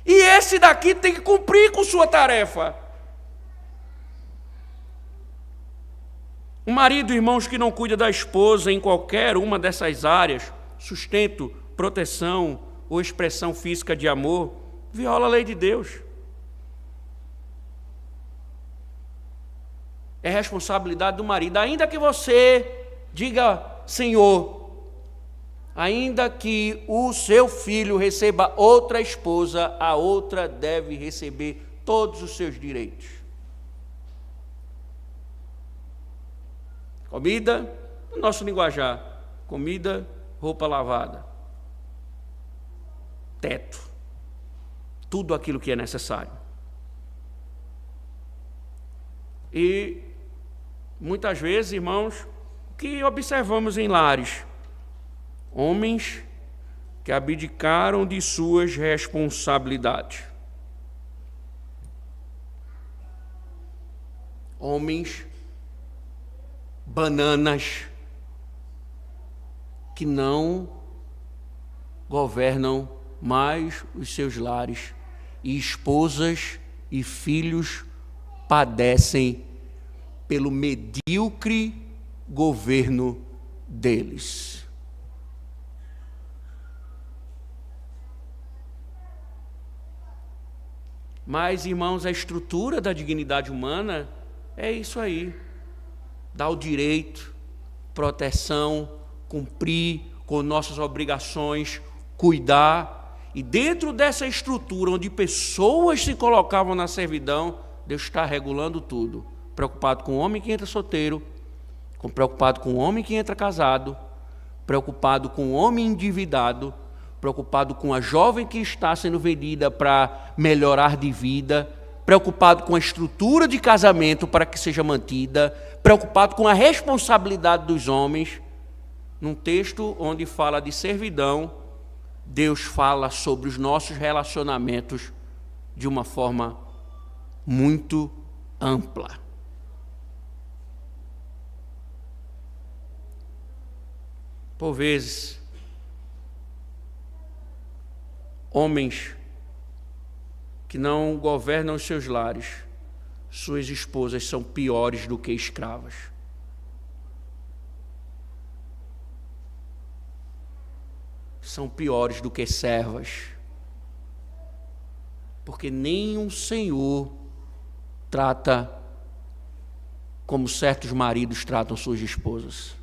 E esse daqui tem que cumprir com sua tarefa. Um marido, irmãos, que não cuida da esposa em qualquer uma dessas áreas, sustento, proteção ou expressão física de amor, viola a lei de Deus. É responsabilidade do marido. Ainda que você diga: Senhor, ainda que o seu filho receba outra esposa, a outra deve receber todos os seus direitos. Comida, no nosso linguajar, comida, roupa lavada, teto. tudo aquilo que é necessário. E muitas vezes, irmãos, o que observamos em lares? Homens que abdicaram de suas responsabilidades. Homens bananas que não governam mais os seus lares, e esposas e filhos padecem pelo medíocre governo deles. Mas, irmãos, a estrutura da dignidade humana é isso aí: dar o direito, proteção, cumprir com nossas obrigações, cuidar. E dentro dessa estrutura onde pessoas se colocavam na servidão, Deus está regulando tudo. Preocupado com o homem que entra solteiro, preocupado com o homem que entra casado, preocupado com o homem endividado, preocupado com a jovem que está sendo vendida para melhorar de vida, preocupado com a estrutura de casamento para que seja mantida, preocupado com a responsabilidade dos homens. Num texto onde fala de servidão, Deus fala sobre os nossos relacionamentos de uma forma muito ampla. Por vezes, homens que não governam os seus lares, suas esposas são piores do que escravas. São piores do que servas. Porque nem um senhor trata como certos maridos tratam suas esposas.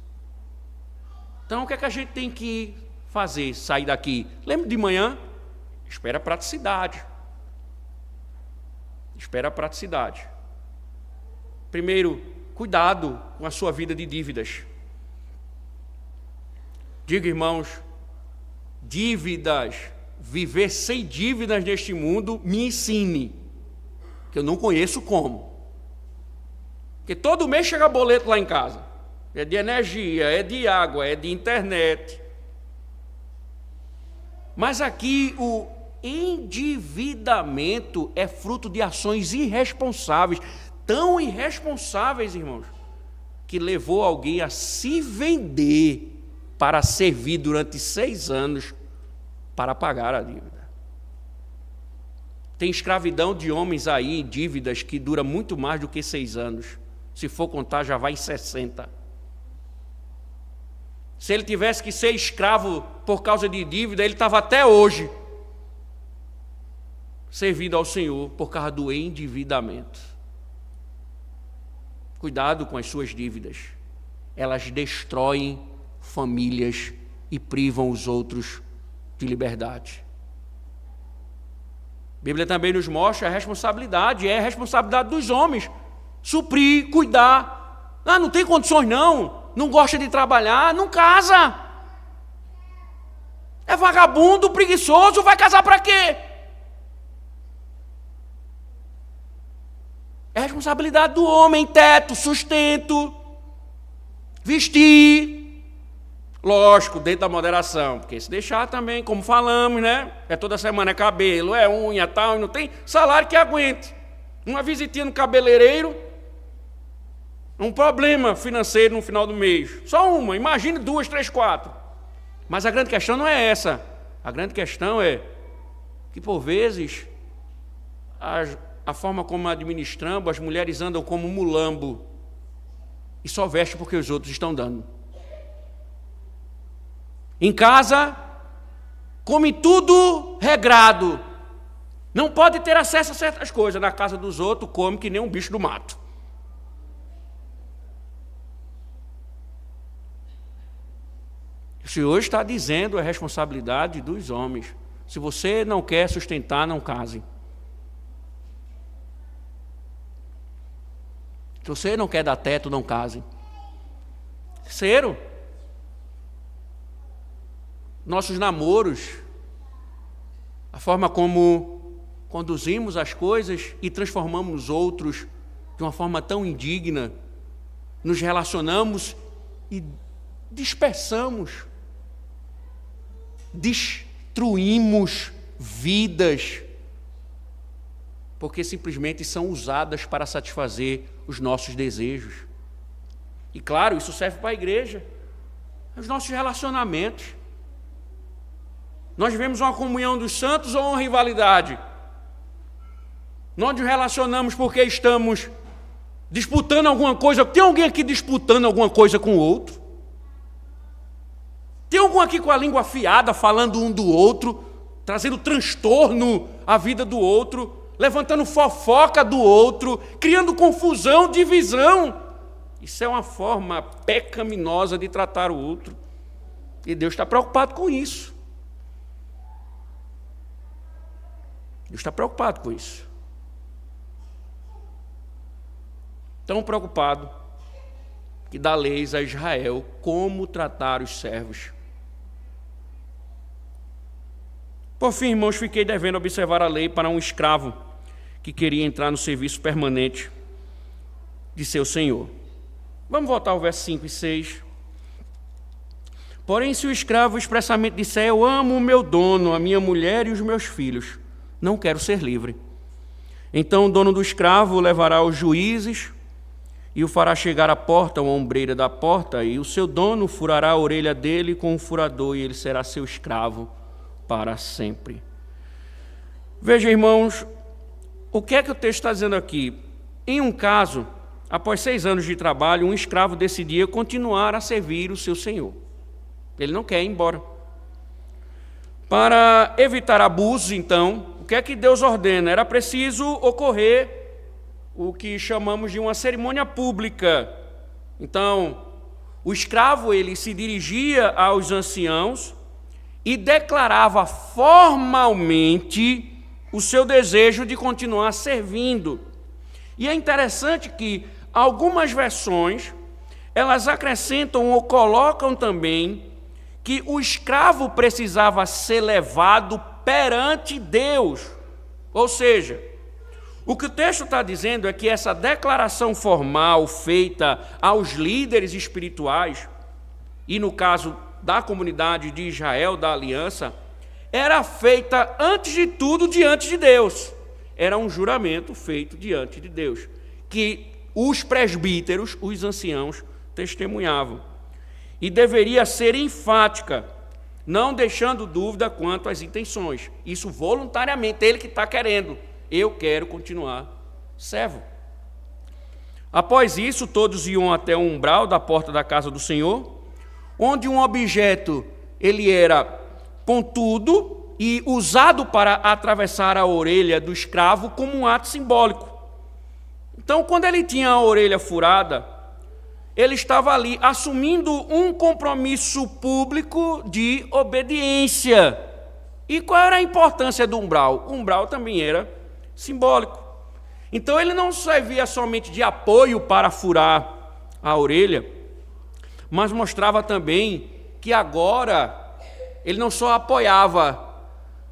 Então, o que é que a gente tem que fazer? Sair daqui. Lembra de manhã? Espera a praticidade. Espera a praticidade. Primeiro, cuidado com a sua vida de dívidas. Diga, irmãos, dívidas, viver sem dívidas neste mundo, me ensine, que eu não conheço como. Porque todo mês chega boleto lá em casa. É de energia, é de água, é de internet. Mas aqui o endividamento é fruto de ações irresponsáveis, tão irresponsáveis, irmãos, que levou alguém a se vender para servir durante 6 anos para pagar a dívida. Tem escravidão de homens aí, dívidas, que dura muito mais do que 6 anos. Se for contar, já vai em 60. Se ele tivesse que ser escravo por causa de dívida, ele estava até hoje servindo ao Senhor por causa do endividamento. Cuidado com as suas dívidas. Elas destroem famílias e privam os outros de liberdade. A Bíblia também nos mostra a responsabilidade, é a responsabilidade dos homens. Suprir, cuidar. Ah, não tem condições não gosta de trabalhar, não casa. É vagabundo, preguiçoso, vai casar para quê? É responsabilidade do homem, teto, sustento, vestir. Lógico, dentro da moderação, porque se deixar também, como falamos, né? É toda semana cabelo, é unha, tal, e não tem salário que aguente. Uma visitinha no cabeleireiro, um problema financeiro no final do mês. Só uma, imagine 2, 3, 4. Mas a grande questão não é essa. A grande questão é que, por vezes, a forma como administramos, as mulheres andam como um mulambo e só vestem porque os outros estão dando. Em casa, come tudo regrado. Não pode ter acesso a certas coisas. Na casa dos outros, come que nem um bicho do mato. O Senhor está dizendo a responsabilidade dos homens. Se você não quer sustentar, não case. Se você não quer dar teto, não case. Terceiro, nossos namoros, a forma como conduzimos as coisas e transformamos outros de uma forma tão indigna, nos relacionamos e dispersamos, destruímos vidas, porque simplesmente são usadas para satisfazer os nossos desejos. E claro, isso serve para a igreja, os nossos relacionamentos. Nós vivemos uma comunhão dos santos ou uma rivalidade? Nós nos relacionamos porque estamos disputando alguma coisa. Tem alguém aqui disputando alguma coisa com o outro? Tem algum aqui com a língua afiada, falando um do outro, trazendo transtorno à vida do outro, levantando fofoca do outro, criando confusão, divisão? Isso é uma forma pecaminosa de tratar o outro. E Deus está preocupado com isso. Deus está preocupado com isso. Tão preocupado que dá leis a Israel como tratar os servos. Por fim, irmãos, fiquei devendo observar a lei para um escravo que queria entrar no serviço permanente de seu senhor. Vamos voltar ao verso 5 e 6. Porém, se o escravo expressamente disser: eu amo o meu dono, a minha mulher e os meus filhos, não quero ser livre. Então o dono do escravo o levará aos juízes e o fará chegar à porta, ou à ombreira da porta, e o seu dono furará a orelha dele com um furador, e ele será seu escravo para sempre. Veja, irmãos, o que é que o texto está dizendo aqui? Em um caso, após 6 anos de trabalho, um escravo decidia continuar a servir o seu senhor. Ele não quer ir embora. Para evitar abusos, então, o que é que Deus ordena? Era preciso ocorrer o que chamamos de uma cerimônia pública. Então, o escravo ele se dirigia aos anciãos e declarava formalmente o seu desejo de continuar servindo. E é interessante que algumas versões, elas acrescentam ou colocam também que o escravo precisava ser levado perante Deus. Ou seja, o que o texto está dizendo é que essa declaração formal feita aos líderes espirituais, e no caso da comunidade de Israel, da aliança, era feita antes de tudo diante de Deus. Era um juramento feito diante de Deus, que os presbíteros, os anciãos, testemunhavam. E deveria ser enfática, não deixando dúvida quanto às intenções. Isso voluntariamente, ele que está querendo. Eu quero continuar servo. Após isso, todos iam até o umbral da porta da casa do Senhor, onde um objeto ele era pontudo e usado para atravessar a orelha do escravo como um ato simbólico. Então, quando ele tinha a orelha furada, ele estava ali assumindo um compromisso público de obediência. E qual era a importância do umbral? O umbral também era simbólico. Então ele não servia somente de apoio para furar a orelha, mas mostrava também que agora ele não só apoiava,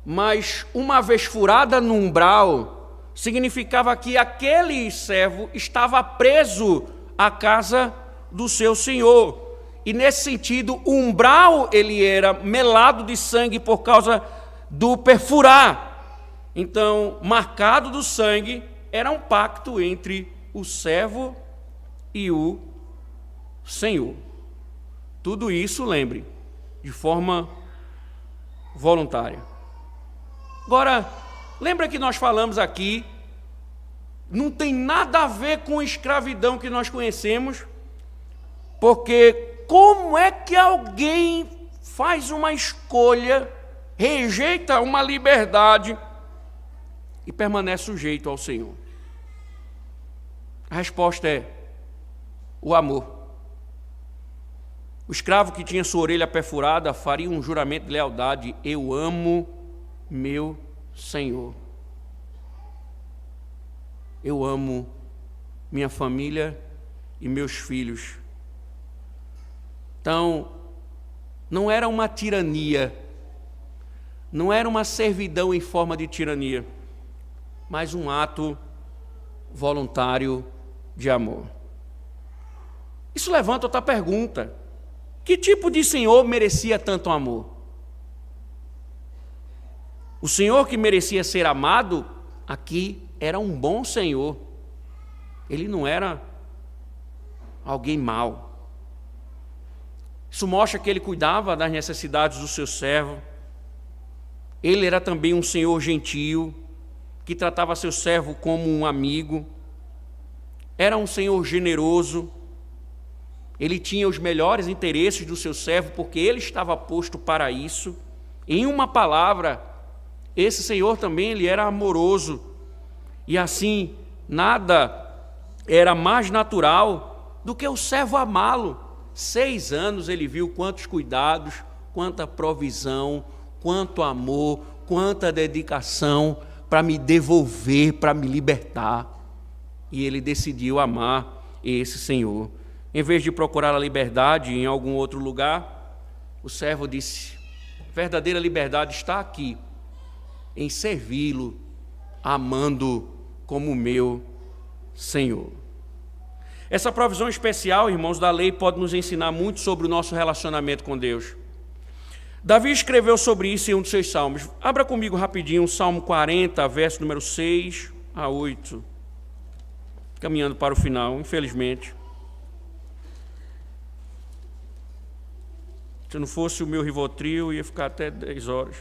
mas uma vez furada no umbral, significava que aquele servo estava preso à casa do seu senhor. E nesse sentido, o umbral ele era melado de sangue por causa do perfurar. Então, marcado do sangue, era um pacto entre o servo e o Senhor. Tudo isso, lembre, de forma voluntária. Agora, lembra que nós falamos aqui, não tem nada a ver com a escravidão que nós conhecemos, porque como é que alguém faz uma escolha, rejeita uma liberdade e permanece sujeito ao Senhor? A resposta é o amor. O escravo que tinha sua orelha perfurada faria um juramento de lealdade: eu amo meu Senhor. Eu amo minha família e meus filhos. Então, não era uma tirania, não era uma servidão em forma de tirania, mas um ato voluntário de amor. Isso levanta outra pergunta: que tipo de Senhor merecia tanto amor? O Senhor que merecia ser amado aqui era um bom Senhor. Ele não era alguém mau. Isso mostra que ele cuidava das necessidades do seu servo. Ele era também um Senhor gentil, que tratava seu servo como um amigo. Era um Senhor generoso. Ele tinha os melhores interesses do seu servo, porque ele estava posto para isso. Em uma palavra, esse Senhor também ele era amoroso. E assim, nada era mais natural do que o servo amá-lo. 6 anos ele viu quantos cuidados, quanta provisão, quanto amor, quanta dedicação para me devolver, para me libertar. E ele decidiu amar esse Senhor. Em vez de procurar a liberdade em algum outro lugar, o servo disse: verdadeira liberdade está aqui, em servi-lo, amando como meu Senhor. Essa provisão especial, irmãos, da lei pode nos ensinar muito sobre o nosso relacionamento com Deus. Davi escreveu sobre isso em um dos seus salmos. Abra comigo rapidinho o Salmo 40, verso número 6 a 8. Caminhando para o final, infelizmente. Se não fosse o meu Rivotril, ia ficar até 10 horas.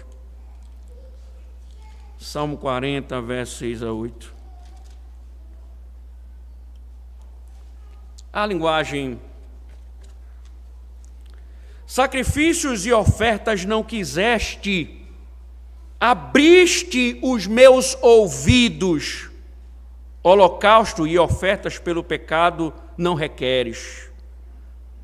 Salmo 40, verso 6 a 8. A linguagem: sacrifícios e ofertas não quiseste, abriste os meus ouvidos, holocausto e ofertas pelo pecado não requeres.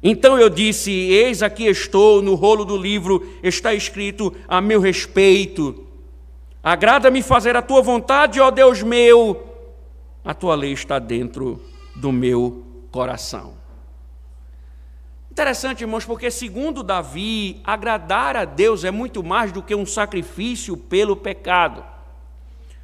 Então eu disse: eis aqui estou, no rolo do livro está escrito a meu respeito. Agrada-me fazer a tua vontade, ó Deus meu, a tua lei está dentro do meu coração. Interessante, irmãos, porque segundo Davi, agradar a Deus é muito mais do que um sacrifício pelo pecado.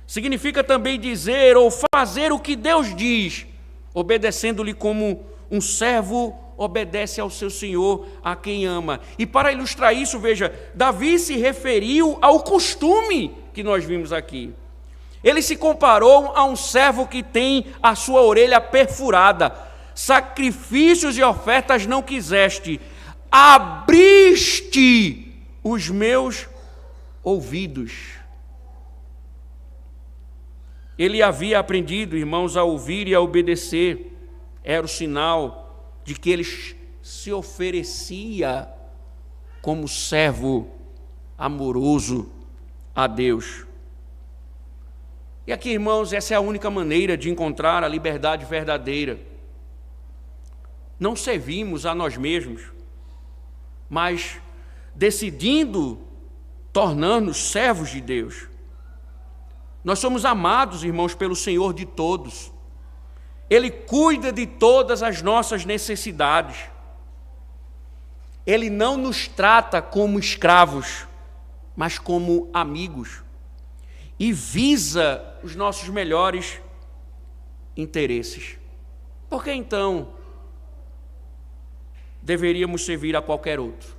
Significa também dizer ou fazer o que Deus diz, obedecendo-lhe como um servo obedece ao seu Senhor, a quem ama. E para ilustrar isso, veja, Davi se referiu ao costume que nós vimos aqui. Ele se comparou a um servo que tem a sua orelha perfurada. Sacrifícios e ofertas não quiseste, abriste os meus ouvidos. Ele havia aprendido, irmãos, a ouvir e a obedecer. Era o sinal de que ele se oferecia como servo amoroso a Deus. E aqui, irmãos, essa é a única maneira de encontrar a liberdade verdadeira. Não servimos a nós mesmos, mas decidindo tornar-nos servos de Deus. Nós somos amados, irmãos, pelo Senhor de todos. Ele cuida de todas as nossas necessidades. Ele não nos trata como escravos, mas como amigos. E visa os nossos melhores interesses. Por que então deveríamos servir a qualquer outro?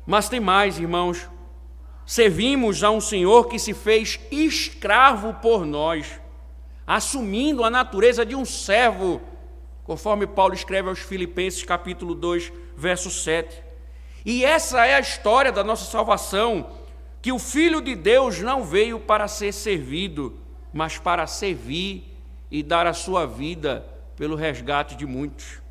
Mas tem mais, irmãos. Servimos a um Senhor que se fez escravo por nós, assumindo a natureza de um servo, conforme Paulo escreve aos Filipenses, capítulo 2, verso 7. E essa é a história da nossa salvação, que o Filho de Deus não veio para ser servido, mas para servir e dar a sua vida pelo resgate de muitos.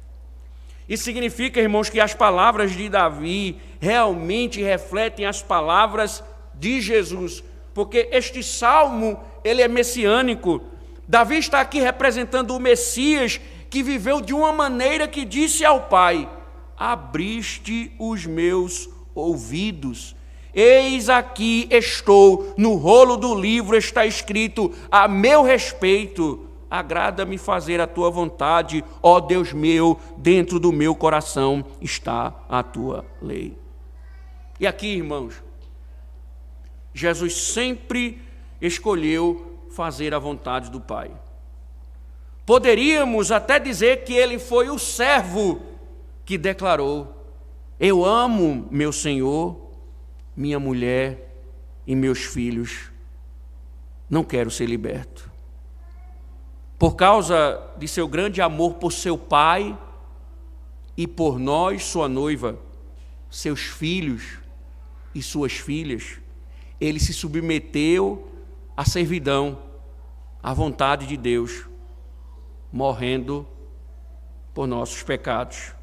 Isso significa, irmãos, que as palavras de Davi realmente refletem as palavras de Jesus, porque este salmo, ele é messiânico. Davi está aqui representando o Messias que viveu de uma maneira que disse ao Pai: abriste os meus ouvidos. Eis aqui estou, no rolo do livro está escrito a meu respeito. Agrada-me fazer a tua vontade, ó Deus meu, dentro do meu coração está a tua lei. E aqui, irmãos, Jesus sempre escolheu fazer a vontade do Pai. Poderíamos até dizer que ele foi o servo que declarou: eu amo meu Senhor, minha mulher e meus filhos, não quero ser liberto. Por causa de seu grande amor por seu Pai e por nós, sua noiva, seus filhos e suas filhas, ele se submeteu à servidão, à vontade de Deus, morrendo por nossos pecados.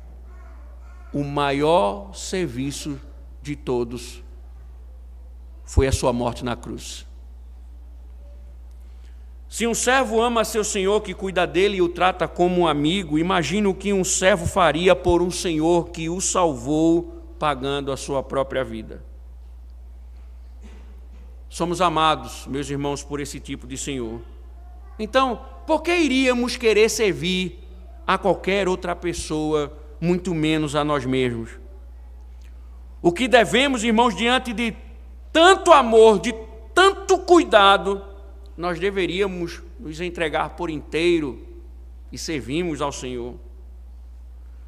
O maior serviço de todos foi a sua morte na cruz. Se um servo ama seu senhor que cuida dele e o trata como um amigo, imagine o que um servo faria por um senhor que o salvou pagando a sua própria vida. Somos amados, meus irmãos, por esse tipo de senhor. Então, por que iríamos querer servir a qualquer outra pessoa, muito menos a nós mesmos? O que devemos, irmãos, diante de tanto amor, de tanto cuidado, nós deveríamos nos entregar por inteiro e servirmos ao Senhor.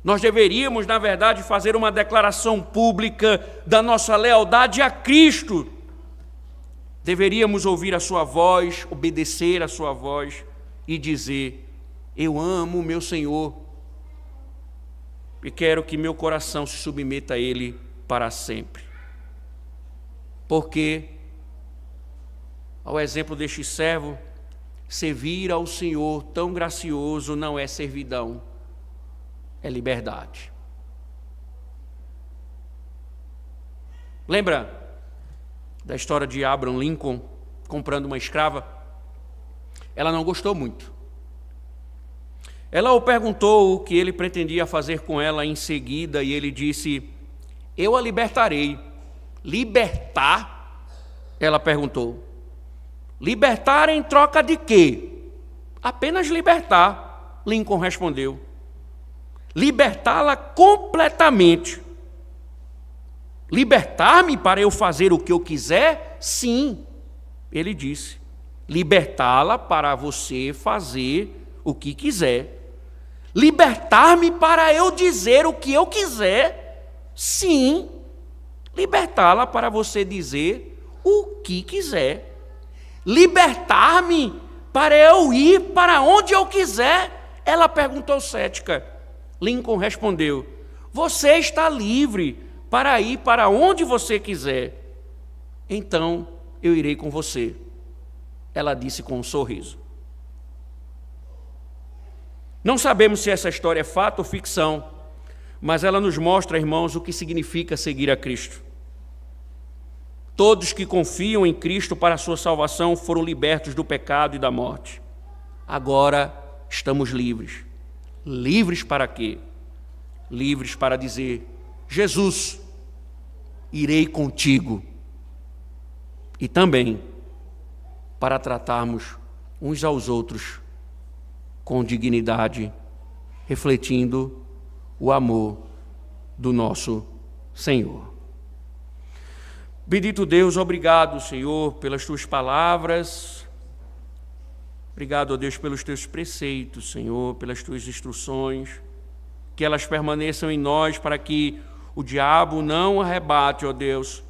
Nós deveríamos, na verdade, fazer uma declaração pública da nossa lealdade a Cristo. Deveríamos ouvir a sua voz, obedecer a sua voz e dizer: eu amo o meu Senhor e quero que meu coração se submeta a Ele para sempre. Porque, ao exemplo deste servo, servir ao Senhor tão gracioso não é servidão, é liberdade. Lembra da história de Abraham Lincoln comprando uma escrava? Ela não gostou muito. Ela o perguntou o que ele pretendia fazer com ela em seguida e ele disse: eu a libertarei. Libertar? Ela perguntou. Libertar em troca de quê? Apenas libertar, Lincoln respondeu. Libertá-la completamente. Libertar-me para eu fazer o que eu quiser? Sim, ele disse. Libertá-la para você fazer o que quiser. Libertar-me para eu dizer o que eu quiser? Sim, libertá-la para você dizer o que quiser. Libertar-me para eu ir para onde eu quiser? Ela perguntou cética. Lincoln respondeu: você está livre para ir para onde você quiser. Então eu irei com você. Ela disse com um sorriso. Não sabemos se essa história é fato ou ficção, mas ela nos mostra, irmãos, o que significa seguir a Cristo. Todos que confiam em Cristo para a sua salvação foram libertos do pecado e da morte. Agora estamos livres. Livres para quê? Livres para dizer: Jesus, irei contigo. E também para tratarmos uns aos outros com dignidade, refletindo o amor do nosso Senhor. Bendito Deus, obrigado, Senhor, pelas tuas palavras. Obrigado, ó Deus, pelos teus preceitos, Senhor, pelas tuas instruções. Que elas permaneçam em nós para que o diabo não arrebate, ó Deus,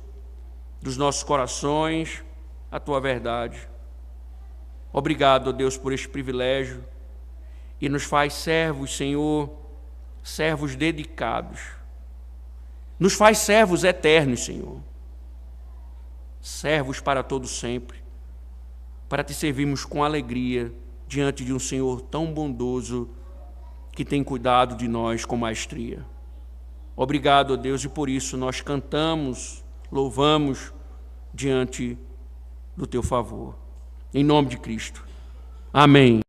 dos nossos corações a tua verdade. Obrigado, ó Deus, por este privilégio. E nos faz servos, Senhor, servos dedicados. Nos faz servos eternos, Senhor. Servos para todo sempre, para te servirmos com alegria diante de um Senhor tão bondoso que tem cuidado de nós com maestria. Obrigado, ó Deus, e por isso nós cantamos, louvamos diante do teu favor. Em nome de Cristo. Amém.